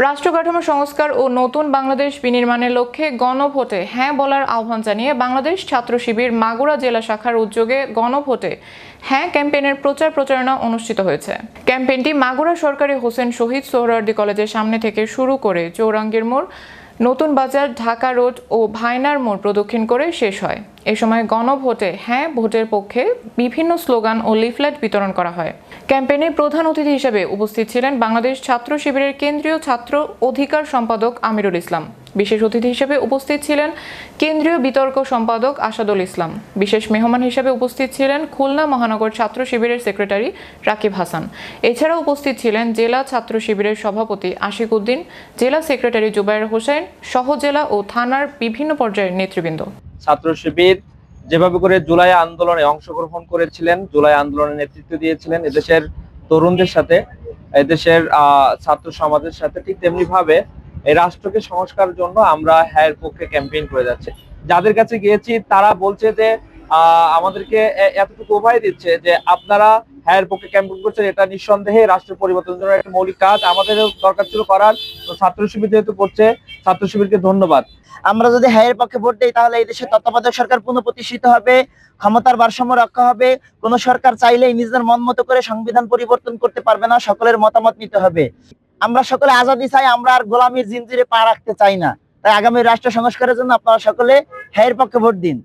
রাষ্ট্র কাঠামো সংস্কার ও নতুন বাংলাদেশ বিনির্মাণের লক্ষ্যে গণভোটে হ্যাঁ বলার আহ্বান জানিয়ে বাংলাদেশ ছাত্র শিবির মাগুরা জেলা শাখার উদ্যোগে গণভোটে হ্যাঁ ক্যাম্পেইনের প্রচার প্রচারণা অনুষ্ঠিত হয়েছে। ক্যাম্পেইনটি মাগুরা সরকারি হোসেন শহীদ সোহরাওয়ার্দী কলেজের সামনে থেকে শুরু করে চৌরাঙ্গীর মোড়, নতুন বাজার, ঢাকা রোড ও ভাইনার মোড় প্রদক্ষিণ করে শেষ হয়। এ সময় গণভোটে হ্যাঁ ভোটের পক্ষে বিভিন্ন স্লোগান ও লিফলেট বিতরণ করা হয়। ক্যাম্পেইনে প্রধান অতিথি হিসেবে উপস্থিত ছিলেন বাংলাদেশ ছাত্র শিবিরের কেন্দ্রীয় ছাত্র অধিকার সম্পাদক আমিরুল ইসলাম। বিশেষ অতিথি হিসেবে উপস্থিত ছিলেন কেন্দ্রীয় বিতর্ক সম্পাদক আসাদুল ইসলাম। বিশেষ মেহমান হিসেবে উপস্থিত ছিলেন খুলনা মহানগর ছাত্র শিবিরের সেক্রেটারি রাকিব হাসান। এছাড়াও উপস্থিত ছিলেন জেলা ছাত্র শিবিরের সভাপতি আশিক উদ্দিন, জেলা সেক্রেটারি জুবায়ের হোসেন সহ জেলা ও থানার বিভিন্ন পর্যায়ের নেতৃবৃন্দ। ছাত্র শিবির যেভাবে করে জুলাই আন্দোলনে অংশগ্রহণ করেছিলেন, জুলাই আন্দোলনের নেতৃত্ব দিয়েছিলেন এদেশের তরুণদের সাথে, এদেশের ছাত্র সমাজের সাথে, ঠিক তেমনি ভাবে এই রাষ্ট্রকে সংস্কারের জন্য আমরা হ্যাঁ পক্ষে ক্যাম্পেইন করে যাচ্ছি। যাদের কাছে গিয়েছি তারা বলছে যে আমাদেরকে এতটুকু অভয় দিচ্ছে যে আপনারা হ্যাঁ পক্ষে ক্যাম্পেইন করছেন, এটা নিঃসন্দেহে রাষ্ট্র পরিবর্তনের জন্য একটা মৌলিক কাজ, আমাদের দরকার ছিল করার। তো ছাত্র শিবির যেহেতু করছে, ছাত্র শিবিরকে ধন্যবাদ। আমরা যদি হ্যাঁ পক্ষে ভোট দিই তাহলে এই দেশে তত্ত্বাবধায়ক সরকার পুনঃপ্রতিষ্ঠিত হবে, ক্ষমতার ভারসাম্য রক্ষা হবে। কোন সরকার চাইলেই নিজের মন মতো করে সংবিধান পরিবর্তন করতে পারবে না, সকলের মতামত নিতে হবে। আমরা সকলে আজাদি চাই, আমরা আর গোলামির জিনজিরে পা রাখতে চাই না। তাই আগামী রাষ্ট্র সংস্কারের জন্য আপনারা সকলে হ্যাঁ পক্ষে ভোট দিন।